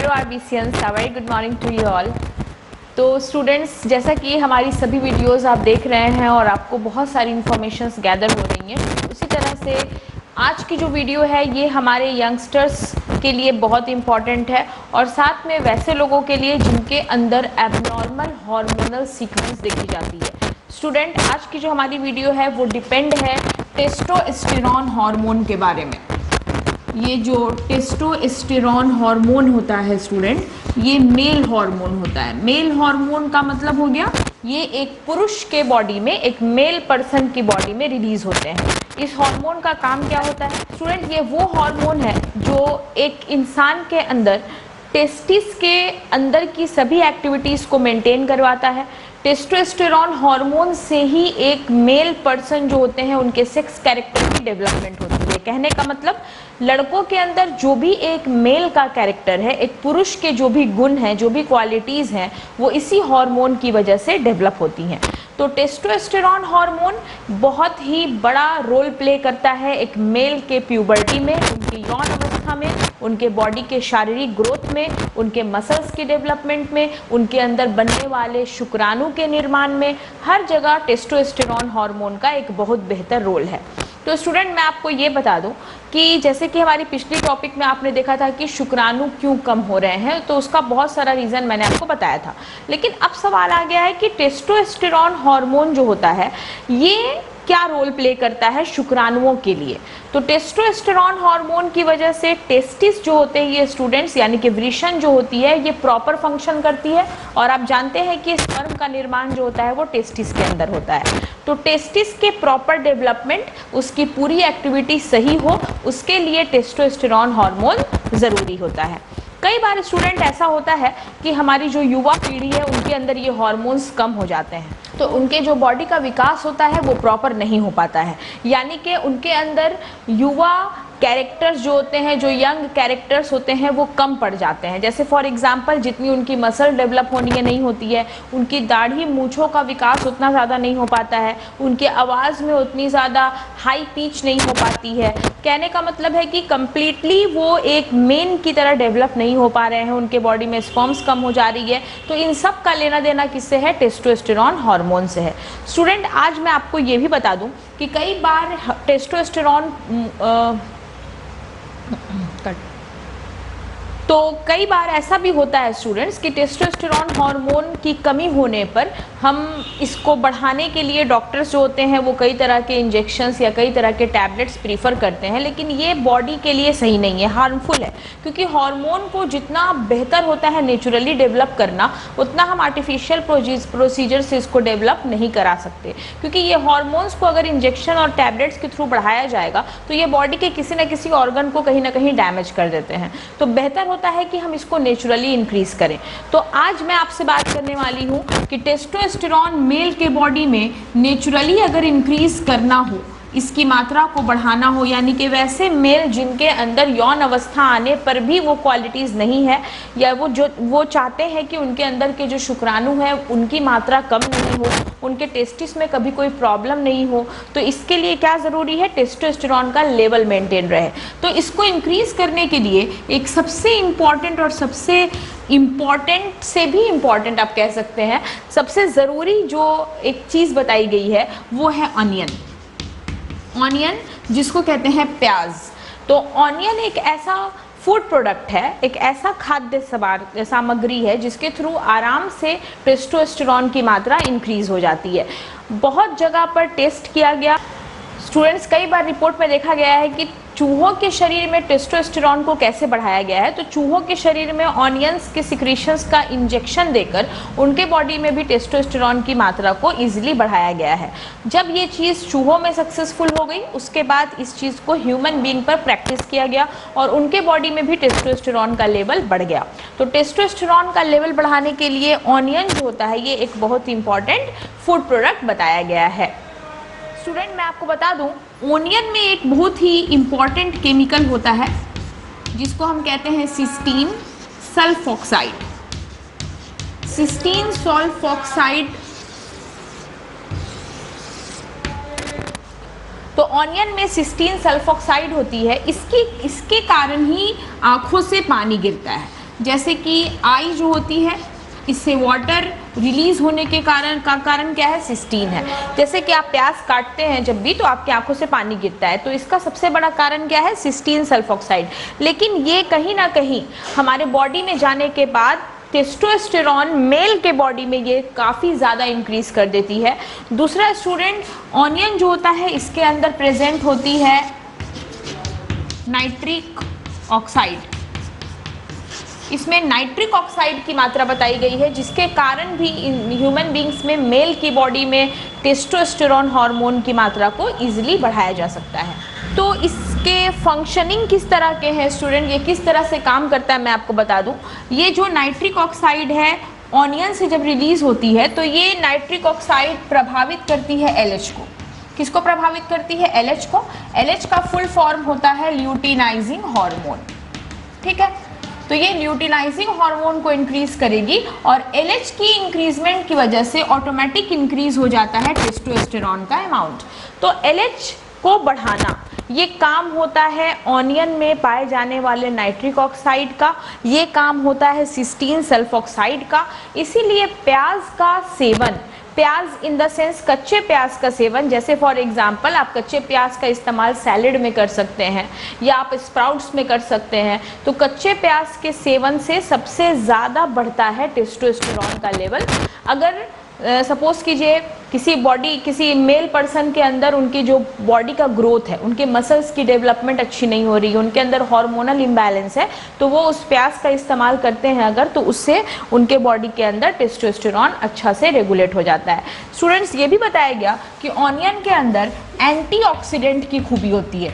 Hello RBCians, very good morning to you all. तो students, जैसा कि हमारी सभी वीडियोस आप देख रहे हैं और आपको बहुत सारी इन्फॉर्मेशंस गैदर हो रही हैं, उसी तरह से आज की जो वीडियो है ये हमारे यंगस्टर्स के लिए बहुत इम्पॉर्टेंट है और साथ में वैसे लोगों के लिए जिनके अंदर एबनॉर्मल हार्मोनल सीक्वेंस देखी जाती है। स्टूडेंट, आज की जो हमारी वीडियो है वो डिपेंड है टेस्टोस्टेरॉन हार्मोन के बारे में। ये जो टेस्टोस्टेरॉन हार्मोन होता है स्टूडेंट, ये मेल हार्मोन होता है। मेल हार्मोन का मतलब हो गया ये एक पुरुष के बॉडी में, एक मेल पर्सन की बॉडी में रिलीज होते हैं। इस हार्मोन का काम क्या होता है स्टूडेंट? ये वो हार्मोन है जो एक इंसान के अंदर टेस्टिस के अंदर की सभी एक्टिविटीज़ को मेंटेन करवाता है। टेस्टोस्टेरॉन हार्मोन से ही एक मेल पर्सन जो होते हैं उनके सेक्स कैरेक्टर की डेवलपमेंट होती है। कहने का मतलब लड़कों के अंदर जो भी एक मेल का कैरेक्टर है, एक पुरुष के जो भी गुण हैं, जो भी क्वालिटीज़ हैं, वो इसी हार्मोन की वजह से डेवलप होती हैं। तो टेस्टोस्टेरॉन हार्मोन बहुत ही बड़ा रोल प्ले करता है एक मेल के प्यूबर्टी में, उनकी यौन अवस्था में, उनके बॉडी के शारीरिक ग्रोथ में, उनके मसल्स की डेवलपमेंट में, उनके अंदर बनने वाले शुक्राणु के निर्माण में। हर जगह टेस्टोस्टेरॉन हार्मोन का एक बहुत बेहतर रोल है। तो स्टूडेंट, मैं आपको ये बता दूं कि जैसे कि हमारी पिछली टॉपिक में आपने देखा था कि शुक्राणु क्यों कम हो रहे हैं, तो उसका बहुत सारा रीज़न मैंने आपको बताया था। लेकिन अब सवाल आ गया है कि टेस्टोस्टेरॉन हार्मोन जो होता है ये क्या रोल प्ले करता है शुक्राणुओं के लिए। तो टेस्टोस्टेरॉन हार्मोन की वजह से टेस्टिस जो होते हैं ये स्टूडेंट्स, यानी कि वृषण जो होती है, ये प्रॉपर फंक्शन करती है। और आप जानते हैं कि स्पर्म का निर्माण जो होता है वो टेस्टिस के अंदर होता है। तो टेस्टिस के प्रॉपर डेवलपमेंट, उसकी पूरी एक्टिविटी सही हो, उसके लिए टेस्टोस्टेरॉन हार्मोन ज़रूरी होता है। कई बार स्टूडेंट ऐसा होता है कि हमारी जो युवा पीढ़ी है उनके अंदर ये हार्मोन्स कम हो जाते हैं, तो उनके जो बॉडी का विकास होता है वो प्रॉपर नहीं हो पाता है, यानी कि उनके अंदर युवा कैरेक्टर्स जो होते हैं, जो यंग कैरेक्टर्स होते हैं, वो कम पड़ जाते हैं। जैसे फॉर एग्जांपल जितनी उनकी मसल डेवलप होनी है नहीं होती है, उनकी दाढ़ी मूंछों का विकास उतना ज़्यादा नहीं हो पाता है, उनके आवाज़ में उतनी ज़्यादा हाई पिच नहीं हो पाती है। कहने का मतलब है कि कम्प्लीटली वो एक मेन की तरह डेवलप नहीं हो पा रहे हैं, उनके बॉडी में स्पर्म्स कम हो जा रही है। तो इन सब का लेना देना किससे है? टेस्टोस्टेरॉन हार्मोन से है। स्टूडेंट, आज मैं आपको ये भी बता दूं कि कई बार टेस्टोस्टेरॉन तो कई बार ऐसा भी होता है स्टूडेंट्स कि टेस्टोस्टेरॉन हार्मोन की कमी होने पर हम इसको बढ़ाने के लिए डॉक्टर्स जो होते हैं वो कई तरह के इंजेक्शंस या कई तरह के टैबलेट्स प्रीफर करते हैं, लेकिन ये बॉडी के लिए सही नहीं है, हार्मफुल है। क्योंकि हार्मोन को जितना बेहतर होता है नेचुरली डेवलप करना, उतना हम आर्टिफिशियल प्रोसीजर से इसको डेवलप नहीं करा सकते। क्योंकि ये हार्मोन्स को अगर इंजेक्शन और टैबलेट्स के थ्रू बढ़ाया जाएगा तो ये बॉडी के किसी न किसी ऑर्गन को कहीं ना कहीं डैमेज कर देते हैं। तो बेहतर होता है कि हम इसको नेचुरली इंक्रीज करें। तो आज मैं आपसे बात करने वाली हूँ कि टेस्टोस्टेरॉन मेल के बॉडी में नेचुरली अगर इंक्रीज करना हो, इसकी मात्रा को बढ़ाना हो, यानी कि वैसे मेल जिनके अंदर यौन अवस्था आने पर भी वो क्वालिटीज़ नहीं है, या वो चाहते हैं कि उनके अंदर के जो शुक्राणु है उनकी मात्रा कम नहीं हो, उनके टेस्टिस में कभी कोई प्रॉब्लम नहीं हो, तो इसके लिए क्या ज़रूरी है? टेस्टोस्टेरॉन का लेवल मेंटेन रहे। तो इसको इंक्रीज़ करने के लिए एक सबसे इम्पॉर्टेंट और सबसे इम्पॉर्टेंट से भी इम्पॉर्टेंट आप कह सकते हैं, सबसे ज़रूरी जो एक चीज़ बताई गई है वो है ऑनियन। ऑनियन जिसको कहते हैं प्याज। तो ऑनियन एक ऐसा फूड प्रोडक्ट है, एक ऐसा खाद्य सामग्री है जिसके थ्रू आराम से टेस्टोस्टेरॉन की मात्रा इंक्रीज हो जाती है। बहुत जगह पर टेस्ट किया गया स्टूडेंट्स, कई बार रिपोर्ट में देखा गया है कि चूहों के शरीर में टेस्टोस्टेरॉन को कैसे बढ़ाया गया है। तो चूहों के शरीर में ऑनियंस के सिक्रीशंस का इंजेक्शन देकर उनके बॉडी में भी टेस्टोस्टेरॉन की मात्रा को इजीली बढ़ाया गया है। जब ये चीज़ चूहों में सक्सेसफुल हो गई, उसके बाद इस चीज़ को ह्यूमन बीइंग पर प्रैक्टिस किया गया और उनके बॉडी में भी टेस्टोस्टेरॉन का लेवल बढ़ गया। तो टेस्टोस्टेरॉन का लेवल बढ़ाने के लिए ऑनियन जो होता है ये एक बहुत इंपॉर्टेंट फूड प्रोडक्ट बताया गया है। स्टूडेंट, मैं आपको बता दूं, ओनियन में एक बहुत ही इम्पॉर्टेंट केमिकल होता है जिसको हम कहते हैं सिस्टीन सल्फॉक्साइड। Cysteine sulfoxide. तो ऑनियन में सिस्टीन सल्फॉक्साइड होती है, इसके कारण ही आँखों से पानी गिरता है। जैसे कि आई जो होती है, इससे वाटर रिलीज होने के कारण क्या है, सिस्टीन है। जैसे कि आप प्याज काटते हैं जब भी, तो आपकी आंखों से पानी गिरता है, तो इसका सबसे बड़ा कारण क्या है, सिस्टीन सल्फोक्साइड। लेकिन ये कहीं ना कहीं हमारे बॉडी में जाने के बाद टेस्टोस्टेरॉन मेल के बॉडी में ये काफ़ी ज़्यादा इंक्रीज कर देती है। दूसरा स्टूडेंट, ऑनियन जो होता है इसके अंदर प्रेजेंट होती है नाइट्रिक ऑक्साइड। इसमें नाइट्रिक ऑक्साइड की मात्रा बताई गई है, जिसके कारण भी ह्यूमन बींग्स में, मेल की बॉडी में टेस्टोस्टेरॉन हार्मोन की मात्रा को इजीली बढ़ाया जा सकता है। तो इसके फंक्शनिंग किस तरह के हैं स्टूडेंट, ये किस तरह से काम करता है मैं आपको बता दूं। ये जो नाइट्रिक ऑक्साइड है ऑनियन से जब रिलीज होती है, तो ये नाइट्रिक ऑक्साइड प्रभावित करती है एलएच को। किसको प्रभावित करती है, एलएच को। एलएच का फुल फॉर्म होता है ल्यूटिनाइजिंग हार्मोन, ठीक है। तो ये ल्यूटिनाइजिंग हार्मोन को इंक्रीज करेगी और एलएच की इंक्रीजमेंट की वजह से ऑटोमेटिक इंक्रीज हो जाता है टेस्टोस्टेरॉन का अमाउंट। तो एलएच को बढ़ाना ये काम होता है ऑनियन में पाए जाने वाले नाइट्रिक ऑक्साइड का, ये काम होता है सिस्टीन सल्फोक्साइड का। इसीलिए प्याज का सेवन, प्याज इन द सेंस कच्चे प्याज का सेवन, जैसे फॉर एग्जांपल आप कच्चे प्याज का इस्तेमाल सैलेड में कर सकते हैं या आप स्प्राउट्स में कर सकते हैं, तो कच्चे प्याज के सेवन से सबसे ज़्यादा बढ़ता है टेस्टोस्टेरॉन का लेवल। अगर सपोज कीजिए किसी मेल पर्सन के अंदर उनकी जो बॉडी का ग्रोथ है, उनके मसल्स की डेवलपमेंट अच्छी नहीं हो रही है, उनके अंदर हार्मोनल इम्बैलेंस है, तो वो उस प्याज का इस्तेमाल करते हैं अगर, तो उससे उनके बॉडी के अंदर टेस्टोस्टेरॉन अच्छा से रेगुलेट हो जाता है। स्टूडेंट्स, ये भी बताया गया कि ऑनियन के अंदर एंटीऑक्सीडेंट की खूबी होती है।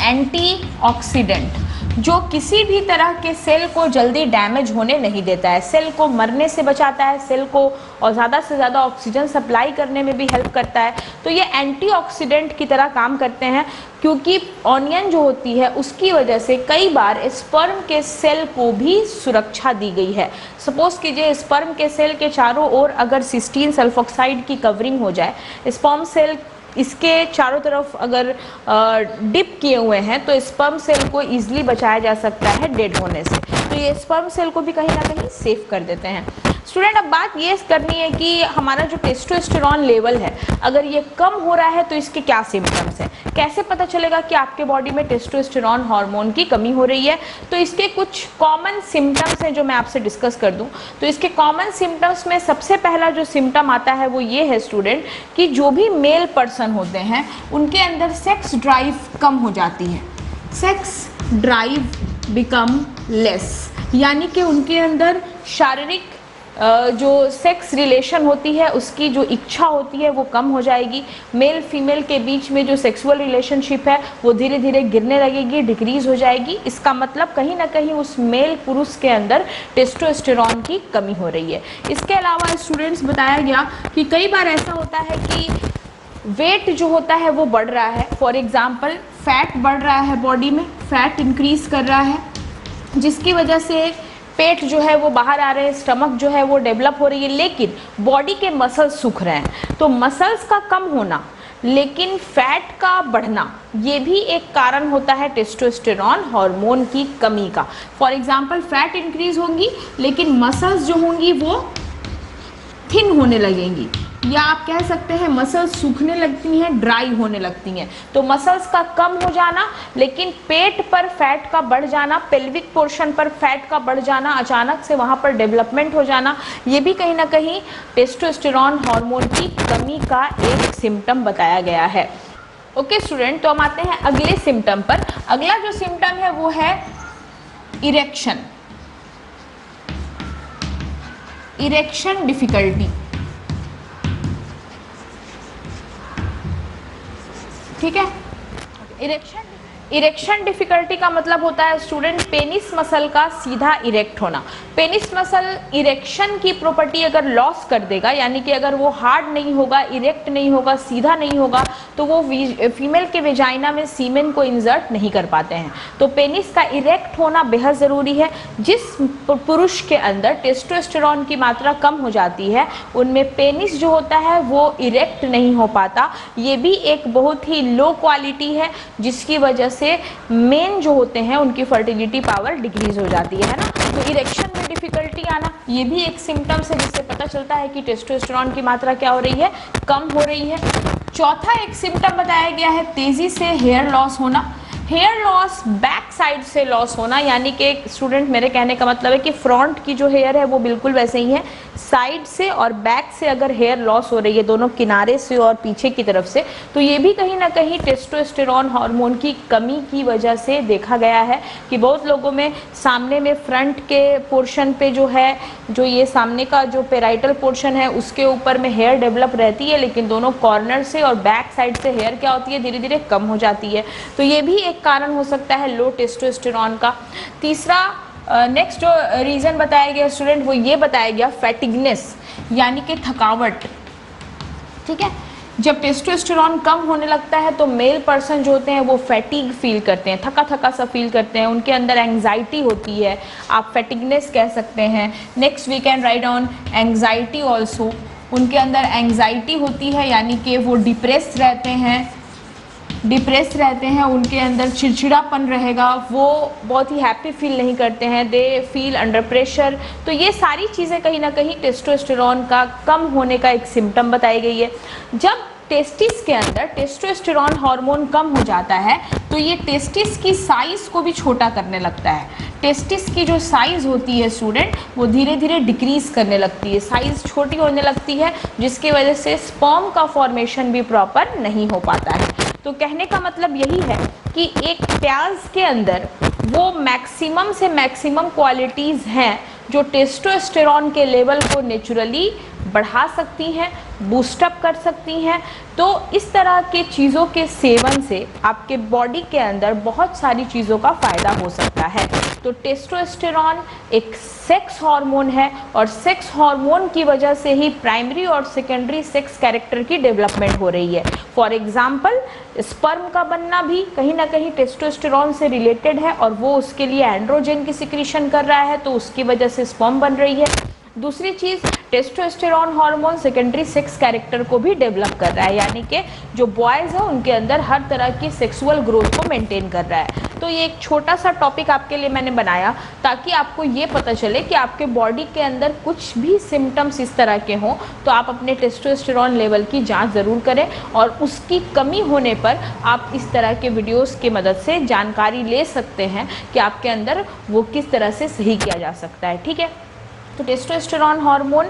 एंटीऑक्सीडेंट जो किसी भी तरह के सेल को जल्दी डैमेज होने नहीं देता है, सेल को मरने से बचाता है, सेल को और ज़्यादा से ज़्यादा ऑक्सीजन सप्लाई करने में भी हेल्प करता है। तो ये एंटीऑक्सीडेंट की तरह काम करते हैं, क्योंकि ऑनियन जो होती है उसकी वजह से कई बार स्पर्म के सेल को भी सुरक्षा दी गई है। सपोज कीजिए स्पर्म के सेल के चारों ओर अगर सिस्टीन सल्फोक्साइड की कवरिंग हो जाए, स्पर्म सेल इसके चारों तरफ अगर डिप किए हुए हैं, तो स्पर्म सेल को ईजिली बचाया जा सकता है डेड होने से। तो ये स्पर्म सेल को भी कहीं ना कहीं सेफ कर देते हैं। स्टूडेंट, अब बात ये करनी है कि हमारा जो टेस्टोस्टेरॉन लेवल है, अगर ये कम हो रहा है तो इसके क्या सिम्टम्स हैं, कैसे पता चलेगा कि आपके बॉडी में टेस्टोस्टेरॉन हार्मोन की कमी हो रही है। तो इसके कुछ कॉमन सिम्टम्स हैं जो मैं आपसे डिस्कस कर दूं। तो इसके कॉमन सिम्टम्स में सबसे पहला जो सिम्टम आता है वो ये है स्टूडेंट, कि जो भी मेल पर्सन होते हैं उनके अंदर सेक्स ड्राइव कम हो जाती है। सेक्स ड्राइव बिकम लेस, यानी कि उनके अंदर शारीरिक जो सेक्स रिलेशन होती है उसकी जो इच्छा होती है वो कम हो जाएगी। मेल फीमेल के बीच में जो सेक्सुअल रिलेशनशिप है वो धीरे धीरे गिरने लगेगी, डिक्रीज हो जाएगी। इसका मतलब कहीं ना कहीं उस मेल पुरुष के अंदर टेस्टोस्टेरॉन की कमी हो रही है। इसके अलावा स्टूडेंट्स, बताया गया कि कई बार ऐसा होता है कि वेट जो होता है वो बढ़ रहा है। फॉर एग्जाम्पल फैट बढ़ रहा है, बॉडी में फैट इंक्रीज कर रहा है, जिसकी वजह से पेट जो है वो बाहर आ रहे हैं, स्टमक जो है वो डेवलप हो रही है, लेकिन बॉडी के मसल्स सूख रहे हैं। तो मसल्स का कम होना लेकिन फैट का बढ़ना, ये भी एक कारण होता है टेस्टोस्टेरॉन हार्मोन की कमी का। फॉर एग्जाम्पल फैट इंक्रीज होंगी लेकिन मसल्स जो होंगी वो थिन होने लगेंगी, या आप कह सकते हैं मसल्स सूखने लगती हैं, ड्राई होने लगती हैं। तो मसल्स का कम हो जाना लेकिन पेट पर फैट का बढ़ जाना, पेल्विक पोर्शन पर फैट का बढ़ जाना, अचानक से वहाँ पर डेवलपमेंट हो जाना, ये भी कहीं ना कहीं टेस्टोस्टेरॉन हार्मोन की कमी का एक सिम्टम बताया गया है। ओके स्टूडेंट, तो हम आते हैं अगले सिम्टम पर। अगला जो सिम्टम है वो है इरेक्शन, इरेक्शन डिफिकल्टी। ठीक है, इरेक्शन डिफिकल्टी का मतलब होता है स्टूडेंट पेनिस मसल का सीधा इरेक्ट होना। पेनिस मसल इरेक्शन की प्रॉपर्टी अगर लॉस कर देगा, यानी कि अगर वो हार्ड नहीं होगा, इरेक्ट नहीं होगा, सीधा नहीं होगा, तो वो फीमेल के वेजाइना में सीमेन को इंसर्ट नहीं कर पाते हैं। तो पेनिस का इरेक्ट होना बेहद ज़रूरी है। जिस पुरुष के अंदर टेस्टोस्टेरॉन की मात्रा कम हो जाती है उनमें पेनिस जो होता है वो इरेक्ट नहीं हो पाता। ये भी एक बहुत ही लो क्वालिटी है जिसकी वजह से मेन जो होते हैं उनकी फर्टिलिटी पावर डिक्रीज हो जाती है ना। तो तो इरेक्शन में डिफिकल्टी आना, ये भी एक सिम्टम्स है जिससे पता चलता है कि टेस्टोस्टेरोन की मात्रा क्या हो रही है, कम हो रही है। चौथा एक सिम्टम बताया गया है तेजी से हेयर लॉस होना। हेयर लॉस बैक साइड से लॉस होना, यानी कि स्टूडेंट मेरे कहने का मतलब है कि फ्रंट की जो हेयर है वो बिल्कुल वैसे ही है, साइड से और बैक से अगर हेयर लॉस हो रही है, दोनों किनारे से और पीछे की तरफ से, तो ये भी कहीं ना कहीं टेस्टोस्टेरोन हार्मोन की कमी की वजह से देखा गया है कि बहुत लोगों में सामने में फ्रंट के पोर्शन पे जो है, जो ये सामने का जो पेराइटल पोर्शन है उसके ऊपर में हेयर डेवलप रहती है, लेकिन दोनों कॉर्नर से और बैक साइड से हेयर क्या होती है, धीरे धीरे कम हो जाती है। तो ये भी एक कारण हो सकता है लो टेस्टोस्टेरोन का। तीसरा नेक्स्ट जो रीज़न बताया गया स्टूडेंट, वो ये बताया गया फैटिगनेस, यानी कि थकावट। ठीक है, जब टेस्टोस्टेरोन कम होने लगता है तो मेल पर्सन जो होते हैं वो फैटिग फील करते हैं, थका थका सा फील करते हैं, उनके अंदर एंग्जाइटी होती है, आप फैटिगनेस कह सकते हैं। Next we can write on anxiety also, उनके अंदर एंग्जाइटी होती है, यानी कि वो डिप्रेस रहते हैं, उनके अंदर चिड़चिड़ापन रहेगा, वो बहुत ही हैप्पी फील नहीं करते हैं, दे फील अंडर प्रेशर। तो ये सारी चीज़ें कहीं ना कहीं टेस्टोस्टेरोन का कम होने का एक सिम्टम बताई गई है। जब टेस्टिस के अंदर टेस्टोस्टेरोन हार्मोन कम हो जाता है तो ये टेस्टिस की साइज़ को भी छोटा करने लगता है। टेस्टिस की जो साइज़ होती है स्टूडेंट, वो धीरे धीरे डिक्रीज करने लगती है, साइज़ छोटी होने लगती है, जिसकी वजह से स्पर्म का फॉर्मेशन भी प्रॉपर नहीं हो पाता है। तो कहने का मतलब यही है कि एक प्याज के अंदर वो मैक्सिमम से मैक्सिमम क्वालिटीज़ हैं जो टेस्टोस्टेरोन के लेवल को नेचुरली बढ़ा सकती हैं, बूस्टअप कर सकती हैं। तो इस तरह के चीज़ों के सेवन से आपके बॉडी के अंदर बहुत सारी चीज़ों का फ़ायदा हो सकता है। तो टेस्टोस्टेरोन एक सेक्स हार्मोन है और सेक्स हार्मोन की वजह से ही प्राइमरी और सेकेंडरी सेक्स कैरेक्टर की डेवलपमेंट हो रही है। फॉर एग्जाम्पल स्पर्म का बनना भी कहीं ना कहीं टेस्टोस्टेरोन से रिलेटेड है और वो उसके लिए एंड्रोजन की सिक्रीशन कर रहा है, तो उसकी वजह से स्पर्म बन रही है। दूसरी चीज़, testosterone hormone secondary sex character को भी डेवलप कर रहा है, यानी कि जो बॉयज़ हैं उनके अंदर हर तरह की सेक्सुअल ग्रोथ को मेंटेन कर रहा है। तो ये एक छोटा सा टॉपिक आपके लिए मैंने बनाया ताकि आपको ये पता चले कि आपके बॉडी के अंदर कुछ भी सिम्टम्स इस तरह के हों तो आप अपने टेस्टोस्टेरोन लेवल की जांच ज़रूर करें, और उसकी कमी होने पर आप इस तरह के वीडियोस की मदद से जानकारी ले सकते हैं कि आपके अंदर वो किस तरह से सही किया जा सकता है। ठीक है, तो टेस्टोस्टेरोन हार्मोन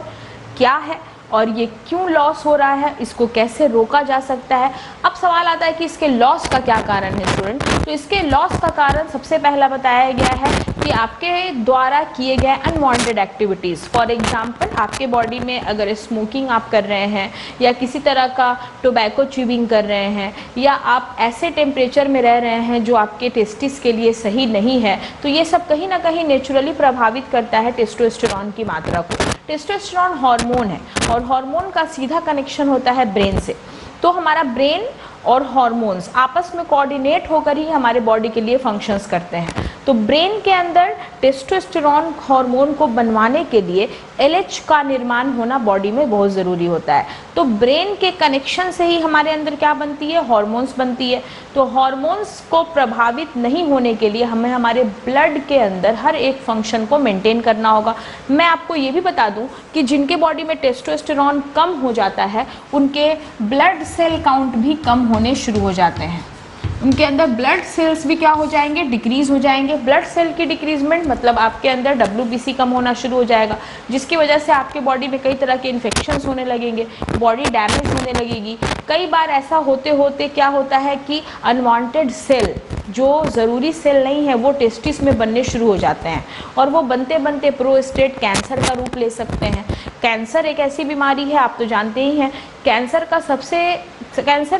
क्या है और ये क्यों लॉस हो रहा है, इसको कैसे रोका जा सकता है। अब सवाल आता है कि इसके लॉस का क्या कारण है स्टूडेंट। तो इसके लॉस का कारण सबसे पहला बताया गया है कि आपके द्वारा किए गए अनवांटेड एक्टिविटीज़। फॉर एग्जांपल आपके बॉडी में अगर स्मोकिंग आप कर रहे हैं या किसी तरह का टोबैको च्यूइंग कर रहे हैं या आप ऐसे टेम्परेचर में रह रहे हैं जो आपके टेस्टिस के लिए सही नहीं है, तो ये सब कहीं ना कहीं नेचुरली प्रभावित करता है टेस्टोस्टेरोन की मात्रा को। टेस्टोस्टेरोन हार्मोन है और हार्मोन का सीधा कनेक्शन होता है ब्रेन से। तो हमारा ब्रेन और हार्मोन्स आपस में कोऑर्डिनेट होकर ही हमारे बॉडी के लिए फंक्शंस करते हैं। तो ब्रेन के अंदर टेस्टोस्टेरोन हार्मोन को बनवाने के लिए एलएच का निर्माण होना बॉडी में बहुत ज़रूरी होता है। तो ब्रेन के कनेक्शन से ही हमारे अंदर क्या बनती है, हार्मोन्स बनती है। तो हार्मोन्स को प्रभावित नहीं होने के लिए हमें हमारे ब्लड के अंदर हर एक फंक्शन को मेंटेन करना होगा। मैं आपको ये भी बता दूं कि जिनके बॉडी में टेस्टोस्टेरोन कम हो जाता है उनके ब्लड सेल काउंट भी कम होने शुरू हो जाते हैं, उनके अंदर ब्लड सेल्स भी क्या हो जाएंगे, डिक्रीज हो जाएंगे। ब्लड सेल की डिक्रीजमेंट मतलब आपके अंदर WBC कम होना शुरू हो जाएगा, जिसकी वजह से आपके बॉडी में कई तरह के इन्फेक्शंस होने लगेंगे, बॉडी डैमेज होने लगेगी। कई बार ऐसा होते होते क्या होता है कि अनवांटेड सेल जो ज़रूरी सेल नहीं है वो टेस्टिस में बनने शुरू हो जाते हैं और वो बनते बनते प्रोस्टेट कैंसर का रूप ले सकते हैं। कैंसर एक ऐसी बीमारी है, आप तो जानते ही हैं, कैंसर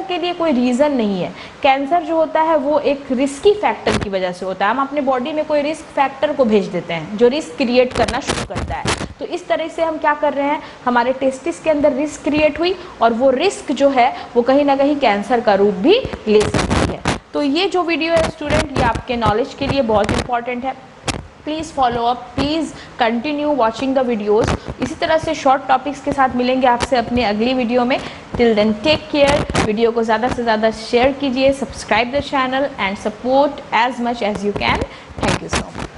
के लिए कोई रीज़न नहीं है। कैंसर जो होता है वो एक रिस्की फैक्टर की वजह से होता है। हम अपने बॉडी में कोई रिस्क फैक्टर को भेज देते हैं जो रिस्क क्रिएट करना शुरू करता है। तो इस तरह से हम क्या कर रहे हैं, हमारे टेस्टिस के अंदर रिस्क क्रिएट हुई और वो रिस्क जो है वो कहीं ना कहीं कैंसर का रूप भी ले सकती है। तो ये जो वीडियो है स्टूडेंट, ये आपके नॉलेज के लिए बहुत इंपॉर्टेंट है। Please follow up, please continue watching the videos. इसी तरह से शॉर्ट टॉपिक्स के साथ मिलेंगे आपसे अपने अगली वीडियो में। Till then take care. Video को ज़्यादा से ज़्यादा शेयर कीजिए, subscribe the channel and support as much as you can. Thank you so much.